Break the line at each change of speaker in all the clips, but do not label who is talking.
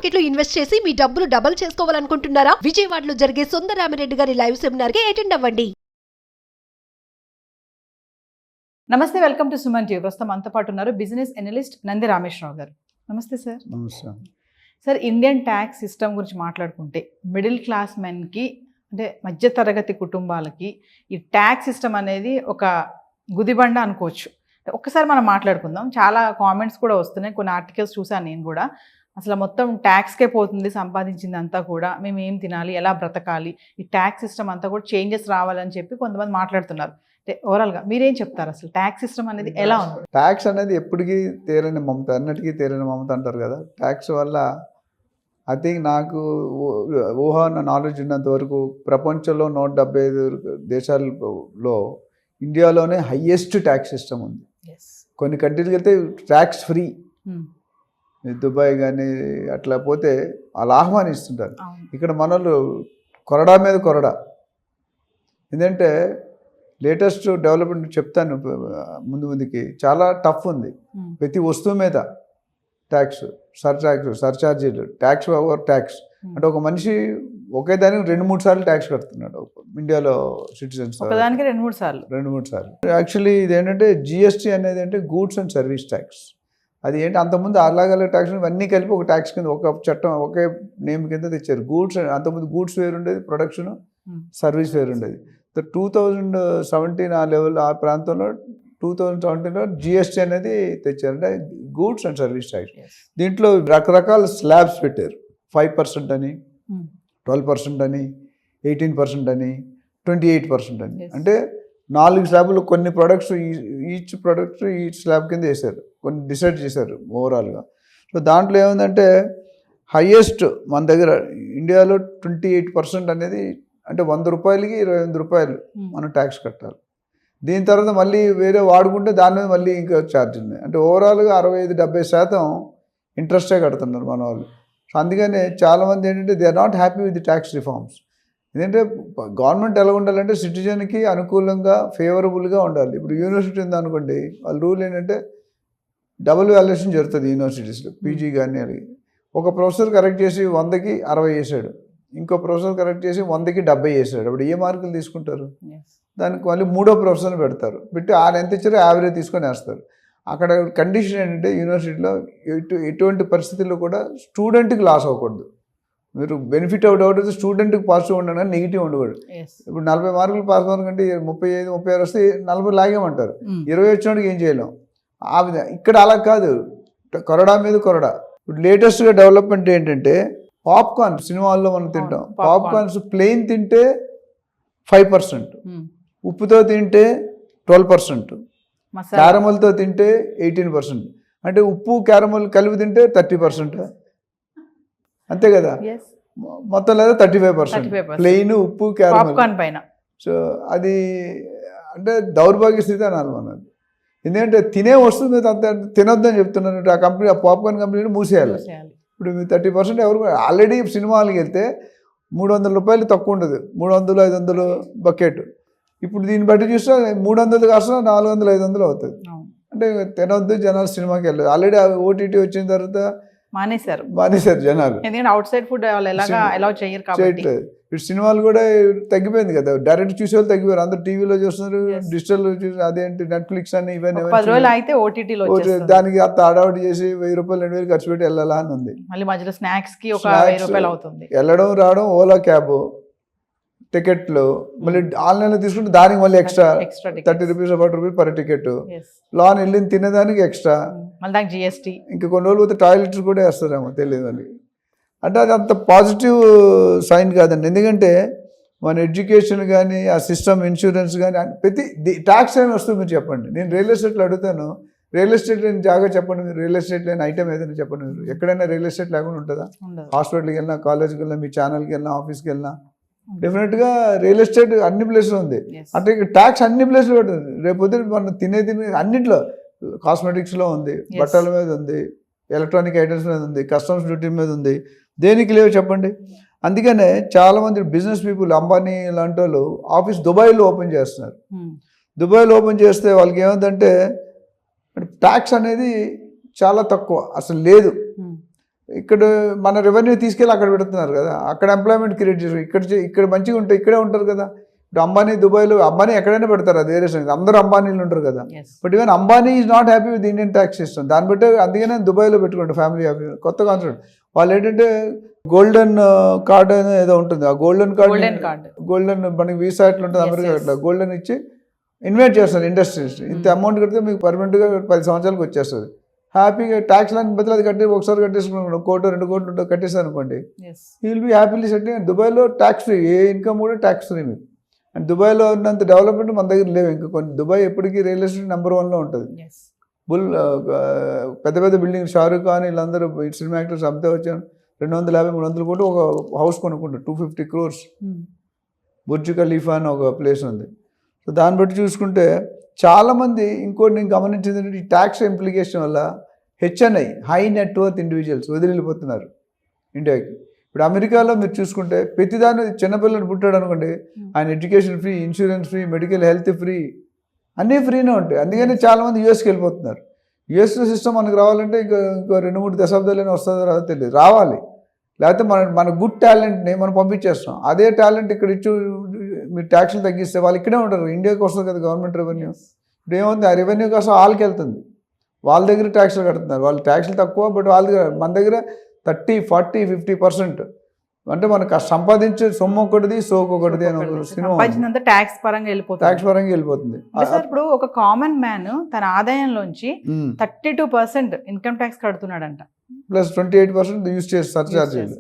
Market లో invest చేసి మీ డబ్బులు డబుల్ చేసుకోవాలనుకుంటున్నారా? విజయవాడలో జరిగే సుందరరామిరెడ్డి గారి లైవ్ సెమినార్ కి అటెండ్ అవ్వండి.
నమస్తే, వెల్కమ్ టు సుమన్ టీవీ. ప్రస్తుతం మనతో పాటు ఉన్నారు బిజినెస్ ఎనలిస్ట్ నంది రామేశ్వరరావు గారు. నమస్తే సార్.
నమస్తే
సార్, ఇండియన్ ట్యాక్స్ సిస్టమ్ గురించి మాట్లాడుకుంటే మిడిల్ క్లాస్ మెన్కి అంటే మధ్యతరగతి కుటుంబాలకి ఈ ట్యాక్స్ సిస్టమ్ అనేది ఒక గుదిబండ అనుకోవచ్చు. ఒక్కసారి మనం మాట్లాడుకుందాం. చాలా కామెంట్స్ కూడా వస్తున్నాయి, కొన్ని ఆర్టికల్స్ చూసాను నేను కూడా. అసలు మొత్తం ట్యాక్స్కే పోతుంది సంపాదించింది అంతా కూడా, మేము ఏం తినాలి, ఎలా బ్రతకాలి, ఈ ట్యాక్స్ సిస్టమ్ అంతా కూడా చేంజెస్ రావాలని చెప్పి కొంతమంది మాట్లాడుతున్నారు. అంటే ఓవరాల్గా మీరేం చెప్తారు? అసలు ట్యాక్స్ సిస్టమ్ అనేది ఎలా ఉంది?
ట్యాక్స్ అనేది ఎప్పటికీ తీరని మమత, అన్నిటికీ తీరని మమత అంటారు కదా. ట్యాక్స్ వల్ల ఐ థింక్ నాకు నాలెడ్జ్ ఉన్నంత వరకు ప్రపంచంలో 175 దేశాలలో ఇండియాలోనే హయ్యెస్ట్ ట్యాక్స్ సిస్టమ్ ఉంది. కొన్ని కంట్రీలకి వెళ్తే ట్యాక్స్ ఫ్రీ, దుబాయ్ కానీ అట్లా పోతే వాళ్ళు ఆహ్వానిస్తుంటారు. ఇక్కడ మనోళ్ళు కొరడా మీద కొరడా. ఎందుకంటే లేటెస్ట్ డెవలప్మెంట్ చెప్తాను ముందుకి, చాలా టఫ్ ఉంది. ప్రతి వస్తువు మీద ట్యాక్స్, సర్చార్జీలు, ట్యాక్స్ ఓవర్ ట్యాక్స్. అంటే ఒక మనిషి ఒకే దానికి 2-3 సార్లు ట్యాక్స్ కడుతున్నాడు ఇండియాలో సిటిజన్స్.
ఒకదానికి 2-3 సార్లు.
యాక్చువల్లీ ఇదేంటంటే జిఎస్టీ అనేది అంటే గూడ్స్ అండ్ సర్వీస్ ట్యాక్స్. అది ఏంటి, అంతకుముందు అలాగల ట్యాక్స్ ఇవన్నీ కలిపి ఒక ట్యాక్స్ కింద, ఒక చట్టం, ఒకే నేమ్ కింద తెచ్చారు. గూడ్స్ అంతకుముందు గూడ్స్ వేరు ఉండేది, ప్రొడక్షన్ సర్వీస్ వేరు ఉండేది. 2017 ఆ లెవెల్, ఆ ప్రాంతంలో 2017లో జిఎస్టీ అనేది తెచ్చారు, అంటే గూడ్స్ అండ్ సర్వీస్ ట్యాక్స్. దీంట్లో రకరకాల స్లాబ్స్ పెట్టారు. 5% అని, 12% అని, 18% అని, 28% అని. అంటే 4 స్లాబ్లు. కొన్ని ప్రొడక్ట్స్ ఈచ్ ప్రొడక్ట్ ఈ స్లాబ్ కింద వేశారు, కొన్ని డిసైడ్ చేశారు ఓవరాల్గా. సో దాంట్లో ఏముందంటే హయ్యెస్ట్ మన దగ్గర ఇండియాలో 28% అనేది, అంటే 100 రూపాయలకి 28 రూపాయలు మనం ట్యాక్స్ కట్టాలి. దీని తర్వాత మళ్ళీ వేరే వాడుకుంటే దాని మీద మళ్ళీ ఇంకా ఛార్జ్ ఉంది. అంటే ఓవరాల్గా 65-70% ఇంట్రెస్టే కడుతున్నారు మన వాళ్ళు. సో అందుకనే చాలామంది ఏంటంటే they are not happy with the tax reforms. ఎందుకంటే గవర్నమెంట్ ఎలా ఉండాలంటే సిటిజన్కి అనుకూలంగా, ఫేవరబుల్గా ఉండాలి. ఇప్పుడు యూనివర్సిటీ ఉందనుకోండి, వాళ్ళ రూల్ ఏంటంటే డబుల్ వాల్యుయేషన్ జరుగుతుంది యూనివర్సిటీస్లో. పీజీ కానీ అది ఒక ప్రొఫెసర్ కరెక్ట్ చేసి 100కి 60 వేసాడు, ఇంకో ప్రొఫెసర్ కరెక్ట్ చేసి 100కి 70 వేసాడు. అప్పుడు ఏ మార్కులు తీసుకుంటారు? దానికి మళ్ళీ 3వ ప్రొఫెసర్ని పెడతారు, పెట్టి ఆయన ఎంత ఇచ్చారో యావరేజ్ తీసుకొని వేస్తారు. అక్కడ కండిషన్ ఏంటంటే యూనివర్సిటీలో ఎటువంటి పరిస్థితుల్లో కూడా స్టూడెంట్కి లాస్ అవ్వకూడదు. మీరు బెనిఫిట్ అవుట్ స్టూడెంట్కి పాజిటివ్ ఉండడం, నెగిటివ్ ఉండకూడదు. ఇప్పుడు 40 మార్కులు పాస్ మార్క్ అంటే 35-36 వస్తే 40 లాగేమంటారు, 20 వచ్చినోడికి ఏం చేయలేం. ఆ విధంగా ఇక్కడ అలా కాదు, కొరడా మీద కొరడా. ఇప్పుడు లేటెస్ట్గా డెవలప్మెంట్ ఏంటంటే పాప్కార్న్, సినిమాల్లో మనం తింటాం, పాప్కార్న్స్ ప్లెయిన్ తింటే 5%, ఉప్పుతో తింటే 12%, క్యారమల్తో తింటే 18%. అంటే ఉప్పు క్యారమల్ కలిపి తింటే 30%, అంతే కదా. మొత్తం లేదా 35% ప్లెయిన్, ఉప్పు, క్యారమల్ పైన. సో అది అంటే దౌర్భాగ్య స్థితి అనాలి మనది. ఎందుకంటే తినే వస్తుంది అంత తినొద్దని చెప్తున్నారు. ఆ కంపెనీ, ఆ పాప్కార్న్ కంపెనీని మూసేయాలి. ఇప్పుడు మీరు 30% ఎవరు ఆల్రెడీ సినిమాలకి వెళ్తే 300 రూపాయలు తక్కువ ఉండదు, 300-500 బకెట్. ఇప్పుడు దీన్ని బట్టి చూస్తే 300 కాస్త 400-500 అవుతుంది. అంటే తినొద్దు జనాలు సినిమాకి వెళ్ళదు. ఆల్రెడీ ఓటీటీ వచ్చిన తర్వాత
మానేశారు
జనాలు.
ఎందుకంటే అవుట్ సైడ్ ఫుడ్ అలౌ చేయరు కాబట్టి.
ఇప్పుడు సినిమాలు కూడా తగ్గిపోయింది కదా, డైరెక్ట్ చూసే వాళ్ళు తగ్గిపోయారు. అందరూ టీవీలో చూస్తున్నారు, డిజిటల్ చూసి అదేంటి నెట్ఫ్లిక్స్ అని ఇవన్నీ. దానికి అంత అడౌట్ చేసి 1000 రూపాయలు 2000 ఖర్చు పెట్టి వెళ్ళాలా అని ఉంది.
మళ్ళీ మధ్యలో స్నాక్స్ కి ఒక 1000 రూపాయలు అవుతుంది.
వెళ్ళడం రావడం, ఓలా క్యాబ్ టికెట్లు, మళ్ళీ ఆన్లైన్లో తీసుకుంటే దానికి మళ్ళీ extra 30 rupees 40 rupees per ticket. లాన్ వెళ్ళింది తినేదానికి ఎక్స్ట్రా,
జిఎస్టీ.
ఇంకా కొన్ని రోజులు పోతే టాయిలెట్స్ కూడా వేస్తారేమో తెలియదు అని. అంటే అది అంత పాజిటివ్ సైన్ కాదండి. ఎందుకంటే మన ఎడ్యుకేషన్ కానీ, ఆ సిస్టమ్, ఇన్సూరెన్స్ కానీ, ప్రతి ట్యాక్స్ ఏమి వస్తుంది మీరు చెప్పండి. నేను రియల్ ఎస్టేట్లో అడుగుతాను, రియల్ ఎస్టేట్ లేని జాగా చెప్పండి మీరు, రియల్ ఎస్టేట్ లేని ఐటమ్ ఏదైనా చెప్పండి మీరు. ఎక్కడైనా రియల్ ఎస్టేట్ లేకుండా ఉంటుందా? హాస్పిటల్కి వెళ్ళినా, కాలేజ్కి వెళ్ళినా, మీ ఛానల్కి వెళ్ళినా, ఆఫీస్కి వెళ్ళినా డెఫినెట్గా రియల్ ఎస్టేట్ అన్ని ప్లేస్లో ఉంది. అంటే ట్యాక్స్ అన్ని ప్లేస్లో ఉంటుంది. రేపు మనం తినే అన్నింటిలో, కాస్మెటిక్స్లో ఉంది, బట్టల మీద ఉంది, ఎలక్ట్రానిక్ ఐటమ్స్ మీద ఉంది, కస్టమ్స్ డ్యూటీ మీద ఉంది. దేనికి లేవు చెప్పండి? అందుకనే చాలామంది బిజినెస్ పీపుల్, అంబానీ లాంటి వాళ్ళు ఆఫీస్ దుబాయ్లో ఓపెన్ చేస్తున్నారు. దుబాయ్లో ఓపెన్ చేస్తే వాళ్ళకి ఏముందంటే ట్యాక్స్ అనేది చాలా తక్కువ, అసలు లేదు. ఇక్కడ మన రెవెన్యూ తీసుకెళ్ళి అక్కడ పెడుతున్నారు కదా, అక్కడ ఎంప్లాయ్మెంట్ క్రియేట్ చేస్తారు. ఇక్కడ మంచిగా ఉంటే ఇక్కడే ఉంటారు కదా. ఇప్పుడు అంబానీ దుబాయ్లో, అంబానీ ఎక్కడైనా పెడతారు, అది వేరే సంగతి. అందరూ అంబానీలు ఉంటారు కదా. But even Ambani is not happy with Indian tax system. దాన్ని బట్టి అందుకనే దుబాయ్లో పెట్టుకుంటారు ఫ్యామిలీ ఆఫీస్. కొత్త కాన్సెప్ట్ వాళ్ళు ఏంటంటే గోల్డెన్ కార్డ్ అనేది ఏదో ఉంటుంది. ఆ గోల్డెన్ మనకి వీసా ఎట్లా ఉంటుంది అమెరికా అట్లా గోల్డెన్ ఇచ్చి ఇన్వైట్ చేస్తారు ఇండస్ట్రీస్. ఇంత అమౌంట్ కడితే మీకు పర్మనెంట్గా 10 సంవత్సరాలకు వచ్చేస్తుంది. హ్యాపీగా ట్యాక్స్ లాంటి బదులు అది కట్టి ఒకసారి కట్టేసుకున్నాను, 1 కోటి 2 కోట్లు కట్టేసాను అనుకోండి, you will be happily settle. దుబాయ్లో ట్యాక్స్ ఫ్రీ, ఏ ఇన్కమ్ కూడా ట్యాక్స్ ఫ్రీ మీకు. అండ్ దుబాయ్లో ఉన్నంత డెవలప్మెంట్ మన దగ్గర లేవు ఇంకా కొన్ని. దుబాయ్ ఎప్పటికీ రియల్ ఎస్టేట్ నెంబర్ 1లో ఉంటుంది. పెద్ద పెద్ద బిల్డింగ్, షారూఖ్ ఖాన్ వీళ్ళందరూ సినిమా యాక్టర్స్ అంతే వచ్చాను 250-300 కోట్లు ఒక హౌస్ కొనుక్కుంటారు, 250 crores. బుర్జ్ ఖలీఫా అని ఒక ప్లేస్ ఉంది. సో దాన్ని బట్టి చూసుకుంటే చాలామంది, ఇంకోటి నేను గమనించింది ఏంటంటే ఈ ట్యాక్స్ ఇంప్లికేషన్ వల్ల HNI హై నెట్వర్త్ ఇండివిజువల్స్ వదిలిపోతున్నారు ఇండియాకి. ఇప్పుడు అమెరికాలో మీరు చూసుకుంటే ప్రతిదాన్ని, చిన్నపిల్లలు పుట్టాడు అనుకోండి, ఆయన education free, insurance free, medical health free, అన్నీ ఫ్రీనే ఉంటాయి. అందుకని చాలామంది యూఎస్కి వెళ్ళిపోతున్నారు. యూఎస్ సిస్టమ్ మనకు రావాలంటే ఇంకో 2-3 దశాబ్దాలైనా వస్తుందో రాదో తెలియదు, రావాలి. లేకపోతే మన గుడ్ టాలెంట్ని మనం పంపించేస్తాం. అదే టాలెంట్ ఇక్కడ ఇచ్చి మీరు ట్యాక్స్లు తగ్గిస్తే వాళ్ళు ఇక్కడే ఉంటారు. ఇండియాకి వస్తుంది కదా గవర్నమెంట్ రెవెన్యూ. ఇప్పుడు ఏముంది, ఆ రెవెన్యూ కోసం వాళ్ళకి వెళ్తుంది, వాళ్ళ దగ్గర ట్యాక్స్లు కడుతున్నారు. వాళ్ళ ట్యాక్స్లు తక్కువ, బట్ వాళ్ళ దగ్గర, మన దగ్గర 30, 40, 50%. అంటే మనకు సంపాదించే సొమ్ము ఒకటిది, సోకు ఒకటిది అని సినిమా
ట్యాక్స్ పరంగా
వెళ్ళిపోతుంది.
ఇప్పుడు ఒక కామన్ మ్యాన్ తన ఆదాయంలోంచి 32% ఇన్కమ్ ట్యాక్స్ కడుతున్నాడంట,
ప్లస్ 28% యూజ్ చేసి సర్చార్జీలు.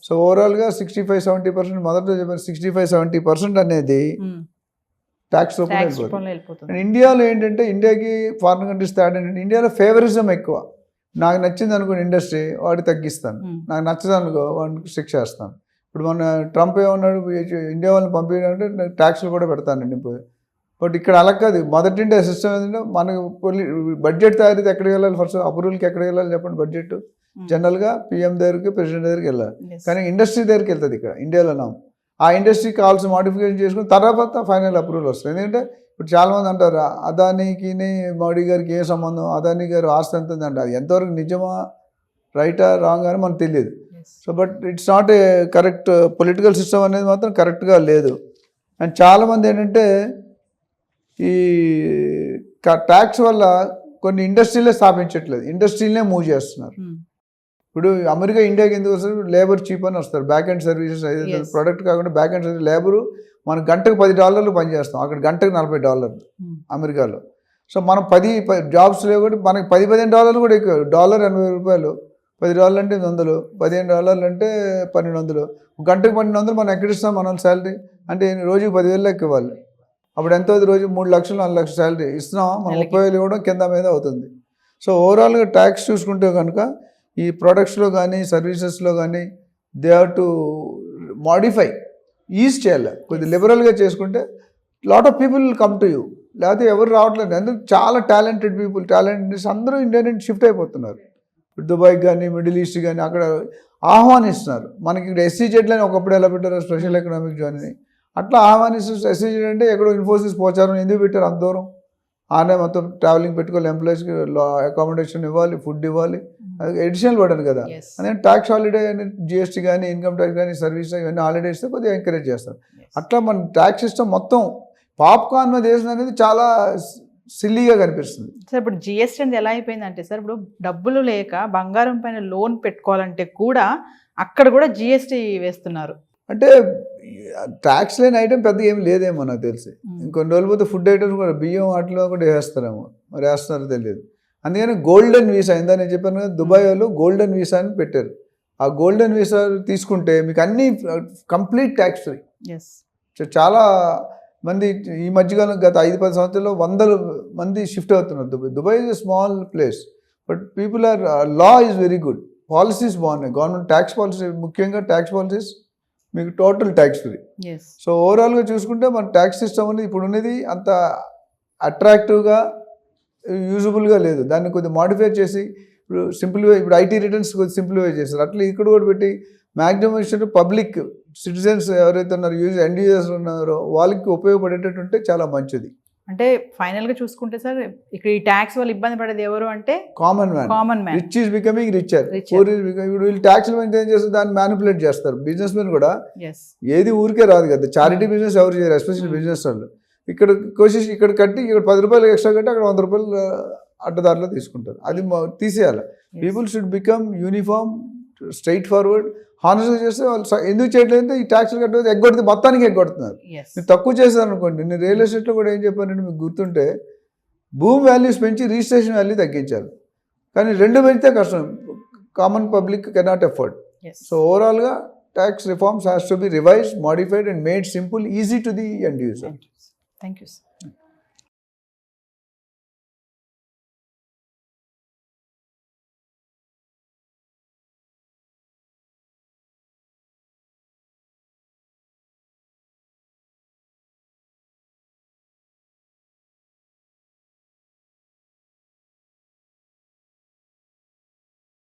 సో ఓవరాల్గా 65-70%, మొదట్లో చెప్పారు 65-70% అనేది ట్యాక్స్ రూపంలో వెళ్ళిపోతుంది. ఇండియాలో ఏంటంటే, ఇండియాకి ఫారిన్ కంట్రీస్ తేడా ఏంటంటే, ఇండియాలో ఫేవరిజం ఎక్కువ. నాకు నచ్చింది అనుకోండి ఇండస్ట్రీ, వాడికి తగ్గిస్తాను. నాకు నచ్చదు అనుకో, వాడికి శిక్ష వేస్తాను. ఇప్పుడు మన ట్రంప్ ఏమన్నాడు, ఇండియా వాళ్ళని పంపించాలంటే ట్యాక్స్లు కూడా పెడతానండి పోయి. బట్ ఇక్కడ అలా కాదు. మొదటి ఇండియా సిస్టమ్ ఏంటంటే, మనకు బడ్జెట్ తయారీ ఎక్కడికి వెళ్ళాలి, ఫస్ట్ అప్రూవల్కి ఎక్కడికి వెళ్ళాలి చెప్పండి. బడ్జెట్ జనరల్గా PM దగ్గరికి, ప్రెసిడెంట్ దగ్గరికి వెళ్ళాలి. కానీ ఇండస్ట్రీ దగ్గరికి వెళ్తుంది ఇక్కడ ఇండియాలో. ఆ ఇండస్ట్రీకి కావాల్సిన మోడిఫికేషన్ చేసుకుని తర్వాత ఫైనల్ అప్రూవల్ వస్తుంది. ఎందుకంటే ఇప్పుడు చాలామంది అంటారు అదానికి మోడీ గారికి ఏ సంబంధం, అదానీ గారు ఆస్తి ఎంత ఉంది అంటారు. అది ఎంతవరకు నిజమా, రైటా, రాంగ్ అని మనకు తెలియదు. So but it's not a correct political system అనేది మాత్రం కరెక్ట్గా లేదు. అండ్ చాలామంది ఏంటంటే ఈ ట్యాక్స్ వల్ల కొన్ని ఇండస్ట్రీలే స్థాపించట్లేదు, ఇండస్ట్రీలనే మూవ్ చేస్తున్నారు. ఇప్పుడు అమెరికా ఇండియాకి ఎందుకు వస్తారు, లేబర్ చీప్ అని వస్తారు. బ్యాక్ అండ్ సర్వీసెస్ అయితే ప్రొడక్ట్ కాకుండా బ్యాక్ అండ్ సర్వీస్, లేబరు మనం గంటకు $10 పనిచేస్తాం, అక్కడ గంటకు $40 అమెరికాలో. సో మనం 10 జాబ్స్ లేవు కూడా మనకి $10-15 కూడా ఎక్కువ. $80 $10 అంటే $100, $15 అంటే $1200. గంటకు $1200 మనం ఎక్కడిస్తాం మన శాలరీ అంటే రోజుకి 10,000 లెక్క ఇవ్వాలి. అప్పుడు ఎంత అవుతుంది, రోజు 3 లక్షలు 4 లక్షల శాలరీ ఇస్తున్నాం, మనం 30,000 ఇవ్వడం కింద మీద అవుతుంది. సో ఓవరాల్గా ట్యాక్స్ చూసుకుంటే కనుక ఈ ప్రొడక్ట్స్లో కానీ సర్వీసెస్లో కానీ they have to modify, is చేయాలి. కొద్దిగా లిబరల్గా చేసుకుంటే lot of people will come to you. లేకపోతే ఎవరు రావట్లేదు. ఎందుకు చాలా టాలెంటెడ్ పీపుల్, టాలెంటెడ్ అందరూ ఇండియా నుండి షిఫ్ట్ అయిపోతున్నారు. దుబాయ్కి కానీ మిడిల్ ఈస్ట్ కానీ అక్కడ ఆహ్వానిస్తున్నారు. మనకి ఇక్కడ SEZ అని ఒకప్పుడు ఎలా పెట్టారు, స్పెషల్ ఎకనామిక్ జోన్ అని, అట్లా ఆహ్వానిస్తారు. SEZ అంటే ఎక్కడో ఇన్ఫోసిస్ పోచారు, ఎందుకు పెట్టారు అంత దూరం? ఆనే మొత్తం ట్రావెలింగ్ పెట్టుకోవాలి, ఎంప్లాయీస్కి అకామిడేషన్ ఇవ్వాలి, ఫుడ్ ఇవ్వాలి, అది ఎడిషనల్ పడను కదా. అదే ట్యాక్స్ హాలిడే అని GST కానీ ఇన్కమ్ ట్యాక్స్ కానీ సర్వీస్ ఇవన్నీ హాలిడే ఇస్తే కొద్దిగా ఎంకరేజ్ చేస్తారు. అట్లా మన ట్యాక్స్ సిస్టమ్ మొత్తం పాప్కార్న్ మీద వేసిన అనేది చాలా సిల్లీగా కనిపిస్తుంది.
సార్ ఇప్పుడు GST అనేది ఎలా అయిపోయిందంటే సార్, ఇప్పుడు డబ్బులు లేక బంగారం పైన లోన్ పెట్టుకోవాలంటే కూడా అక్కడ కూడా GST వేస్తున్నారు.
అంటే ట్యాక్స్ లేని ఐటమ్ పెద్దగా ఏమి లేదేమో నాకు తెలిసి. ఇంకొన్ని రోజులు పోతే ఫుడ్ ఐటమ్స్ కూడా బియ్యం వాటిలో కూడా వేస్తారేమో, మరి వేస్తున్నారో తెలియదు. అందుకని గోల్డెన్ వీసా, ఇందా నేను చెప్పాను కదా, దుబాయ్ వాళ్ళు గోల్డెన్ వీసా అని పెట్టారు. ఆ గోల్డెన్ వీసా తీసుకుంటే మీకు అన్నీ కంప్లీట్ ట్యాక్స్ ఫ్రీ. చాలా మంది ఈ మధ్యకాలం గత 5-10 సంవత్సరాల్లో 100 మంది షిఫ్ట్ అవుతున్నారు Dubai. Dubai is a small place, but people are, law is very good, policies బాగున్నాయి. గవర్నమెంట్ ట్యాక్స్ పాలసీ, ముఖ్యంగా ట్యాక్స్ పాలసీస్ మీకు టోటల్ ట్యాక్స్ ఫ్రీ. సో ఓవరాల్గా చూసుకుంటే మన ట్యాక్స్ సిస్టమ్ అనేది ఇప్పుడు ఉన్నది అంత అట్రాక్టివ్గా యూజబుల్గా లేదు. దాన్ని కొద్దిగా మాడిఫై చేసి ఇప్పుడు సింప్లిఫై, ఇప్పుడు IT రిటర్న్స్ కొద్దిగా సింప్లిఫై చేస్తారు. అట్లా ఇక్కడ కూడా పెట్టి మ్యాక్సిమం పబ్లిక్ సిటిజన్స్ ఎవరైతే ఉన్నారో, ఎండ్ యూజర్స్ ఉన్నారో వాళ్ళకి ఉపయోగపడేటట్టు ఉంటే చాలా మంచిది.
అంటే ఫైనల్ గా చూసుకుంటే సార్ ఇక్కడ ఈ ట్యాక్స్ వల్ల ఇబ్బంది పడేది ఎవరు అంటే
common man.
Common man.
Rich is becoming richer,
Richer.
Poor is becoming. ఇప్పుడు వీళ్ళు ట్యాక్స్లు పెంచి ఏం చేస్తారు, దాన్ని మ్యానిపులేట్ చేస్తారు. బిజినెస్ మెన్ కూడా
ఎస్
ఏది ఊరికే రాదు కదా, చారిటీ బిజినెస్ ఎవరు చేయరు, ఎస్పెషల్లీ బిజినెస్ వాళ్ళు. ఇక్కడ కోशिश ఇక్కడ కట్టి ఇక్కడ 10 రూపాయలు ఎక్స్ట్రా కట్టి అక్కడ 100 రూపాయలు అడ్డదారిలో తీసుకుంటారు. అది తీసేయాలి. People should become uniform, straight forward, హానెస్ట్గా చేస్తే వాళ్ళు ఎందుకు చేయట్లేదు, ఈ ట్యాక్స్లు కట్టేది ఎగ్గొడితే మొత్తానికి ఎగ్గొడుతున్నారు.
ఎస్
మీరు తక్కువ చేశారు అనుకోండి. నేను రియల్ ఎస్టేట్లో కూడా ఏం చెప్పానంటే మీకు గుర్తుంటే, భూమి వాల్యూస్ పెంచి రిజిస్ట్రేషన్ వాల్యూ తగ్గించారు. కానీ రెండు పెంచితే కష్టం, common public cannot afford.
Yes
so ఓవరాల్గా tax reforms has to be revised, modified and made simple, easy to the end user.
Thank you sir.